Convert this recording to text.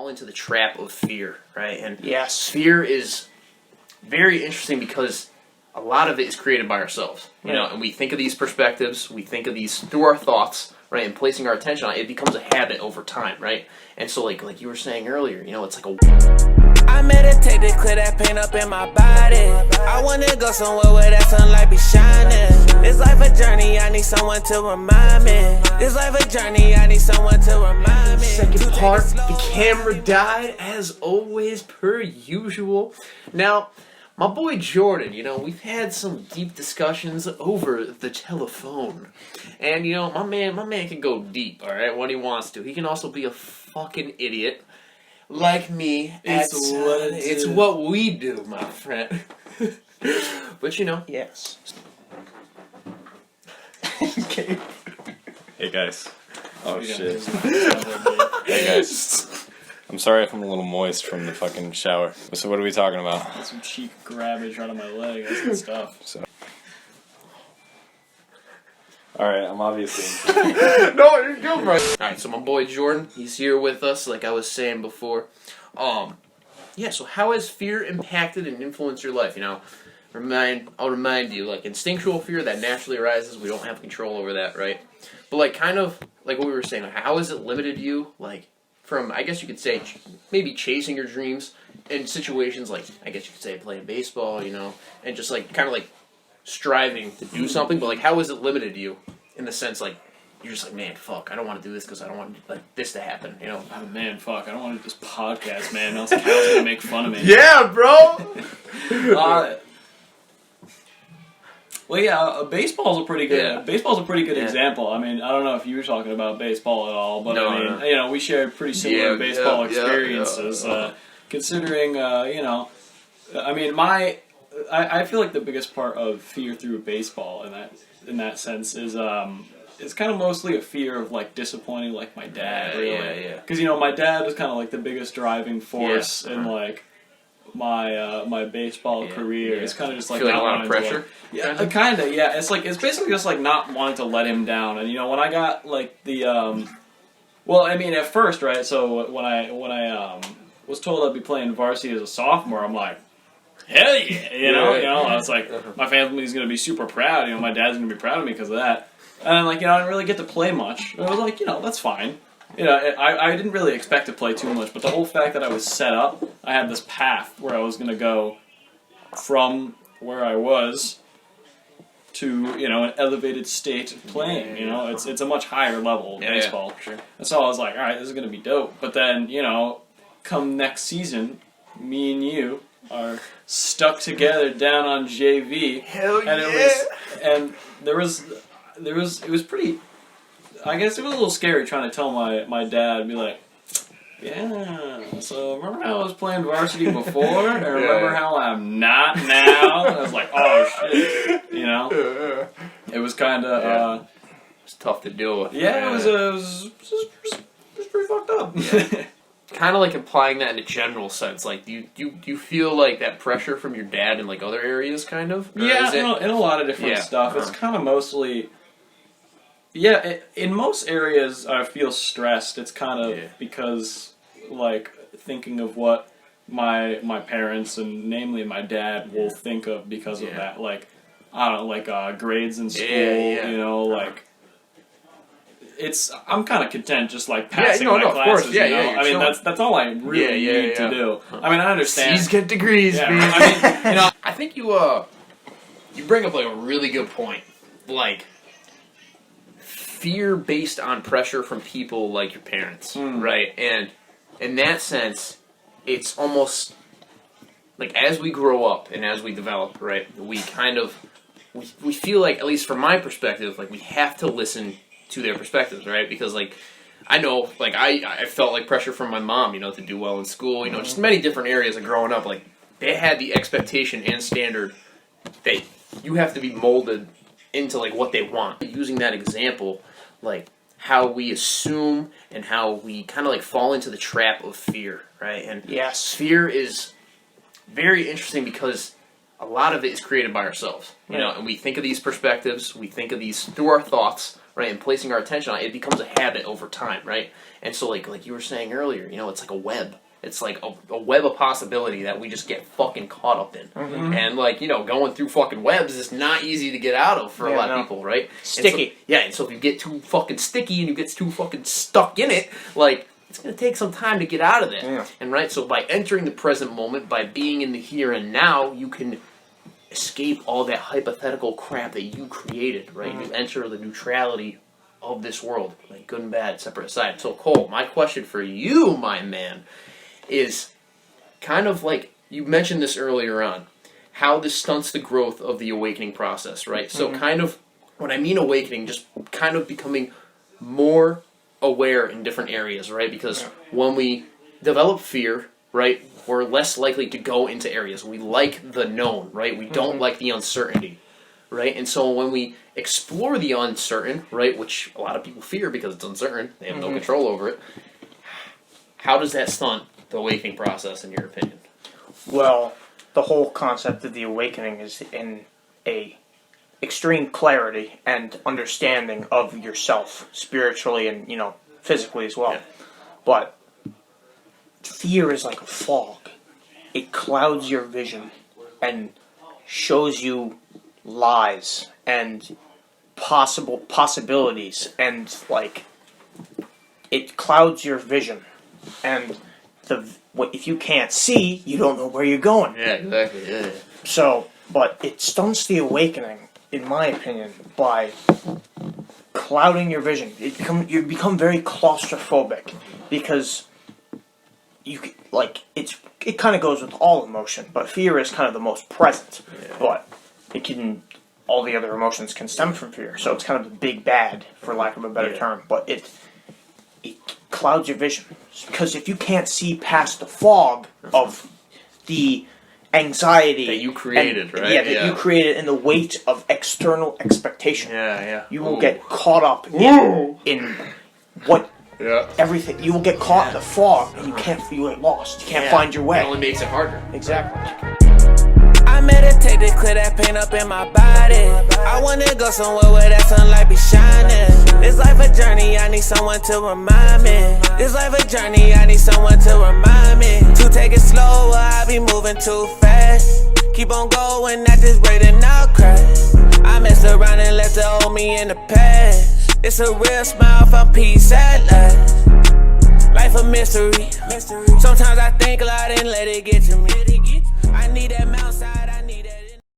fall into the trap of fear, right? And yes, fear is very interesting because a lot of it is created by ourselves, you know, and we think of these perspectives, we think of these through our thoughts, right, and placing our attention on it, it becomes a habit over time, right? And so, like you were saying earlier, you know, it's like I meditate to clear that pain up in my body. I wanna go somewhere where that sunlight be shining. This life a journey, I need someone to remind me. This life a journey, I need someone to remind me. Second part, the camera died, as always, per usual. Now, my boy Jordan, you know, we've had some deep discussions over the telephone. And, you know, my man can go deep, alright, when he wants to. He can also be a fucking idiot. Like me. It's what we do, my friend. But, you know. yes. Okay. Hey guys. Oh Yeah. shit. Hey guys. I'm sorry if I'm a little moist from the fucking shower. So what are we talking about? Some cheek grabbage right on my leg. That's good stuff. So. Alright, I'm obviously... No, you're good, bro. Alright, so my boy Jordan, he's here with us, like I was saying before. Yeah, so how has fear impacted and influenced your life? You know, I'll remind you, like, instinctual fear that naturally arises, we don't have control over that, right? But, like, kind of, like what we were saying, like, how has it limited you, like, from, I guess you could say, maybe chasing your dreams in situations like, I guess you could say, playing baseball, you know, and just, like, kind of, like, striving to do something, but, like, how has it limited you in the sense, like, you're just like, man, fuck, I don't want to do this because I don't want like this to happen, you know? Oh, man, fuck, I don't want to do this podcast, man. Else Cal's gonna make fun of me. Yeah, bro! Well, yeah, baseball's a pretty good. Yeah. Baseball's a pretty good example. I mean, I don't know if you were talking about baseball at all, but No, I mean, no. you know, we shared pretty similar baseball yeah, experiences. Considering, you know, I mean, I feel like the biggest part of fear through baseball in that sense is it's kind of mostly a fear of like disappointing like my dad, really. Yeah. Because you know, my dad was kind of like the biggest driving force in like my baseball career. It's kind of just like feel like not a lot of wanting to, pressure. like, yeah, kind of. Yeah, it's basically just like not wanting to let him down. And you know, when I got like the well, I mean, at first, right? So when I was told I'd be playing varsity as a sophomore, I'm like, hell yeah, you know. I was like, my family's gonna be super proud. You know, my dad's gonna be proud of me because of that. And like, you know, I didn't really get to play much. I was like, you know, that's fine. You know, I didn't really expect to play too much, but the whole fact that I was set up, I had this path where I was going to go from where I was to, you know, an elevated state of playing. You know, it's a much higher level of baseball. Yeah, sure. And so I was like, all right, this is going to be dope. But then, you know, come next season, me and you are stuck together down on JV. Hell and it was pretty. I guess it was a little scary trying to tell my dad, be like, yeah, so remember how I was playing varsity before? And remember how I'm not now? And I was like, oh shit, you know? It was kind of, It's tough to deal with. yeah, it was pretty fucked up. Yeah. Kind of like implying that in a general sense. Like, do you feel like that pressure from your dad in like other areas, kind of? Or Yeah, is it... in a lot of different stuff. It's kind of mostly... Yeah, in most areas I feel stressed. It's kind of because, like, thinking of what my parents and namely my dad will think of because of that. Like, I don't know, like grades in school, you know, like... I'm kind of content just like passing my classes. Of course. you know? I mean, that's all I really need to do. I mean, I understand. C's get degrees, Yeah, man. I mean, you know, I think you bring up like a really good point. Like, fear based on pressure from people like your parents, right? And in that sense, it's almost like as we grow up and as we develop, right, we kind of we feel like, at least from my perspective, like we have to listen to their perspectives, right? Because like I know, like I felt like pressure from my mom, you know, to do well in school, you know, just many different areas of growing up. Like they had the expectation and standard that you have to be molded into like what they want. Using that example, like how we assume and how we kind of like fall into the trap of fear, right? And fear is very interesting because a lot of it is created by ourselves, you know, and we think of these perspectives, we think of these through our thoughts, right, and placing our attention on it, it becomes a habit over time, right? And so, like you were saying earlier, you know, it's like a web. It's like a web of possibility that we just get fucking caught up in. And, like, you know, going through fucking webs is not easy to get out of for a lot of people, right? Sticky. And so if you get too fucking sticky and you get too fucking stuck in it, like, it's going to take some time to get out of it. Yeah. And, right, so by entering the present moment, by being in the here and now, you can escape all that hypothetical crap that you created, right? You enter the neutrality of this world, like good and bad, separate aside. So, Cole, my question for you, my man, is kind of like, you mentioned this earlier on, how this stunts the growth of the awakening process, right? So kind of, when I mean awakening, just kind of becoming more aware in different areas, right? Because when we develop fear, right, we're less likely to go into areas. We like the known, right? We don't like the uncertainty, right? And so when we explore the uncertain, right, which a lot of people fear because it's uncertain, they have no control over it, how does that stunt the awakening process, in your opinion? Well, the whole concept of the awakening is in a extreme clarity and understanding of yourself, spiritually and, you know, physically as well. Yeah. But fear is like a fog. It clouds your vision and shows you lies and possibilities, and, like, it clouds your vision. And if you can't see, you don't know where you're going. Yeah, exactly. Yeah. So, but it stunts the awakening, in my opinion, by clouding your vision. You become very claustrophobic because it kind of goes with all emotion, but fear is kind of the most present. Yeah. But all the other emotions can stem from fear. So it's kind of the big bad, for lack of a better term. But it clouds your vision, because if you can't see past the fog of the anxiety that you created, right? That you created, and the weight of external expectation, you will get caught up in what everything. You will get caught in the fog, and you get lost. You can't find your way. It only makes it harder. Exactly. I meditate to clear that pain up in my body. I wanna go somewhere where that sunlight be shining. This life a journey, I need someone to remind me. This life a journey, I need someone to remind me. To take it slower, I be moving too fast. Keep on going at this rate and I'll crash. I messed around and left the old me in the past. It's a real smile from peace at last. Life a mystery. Sometimes I think a lot and let it get to me. I need that Mount Side.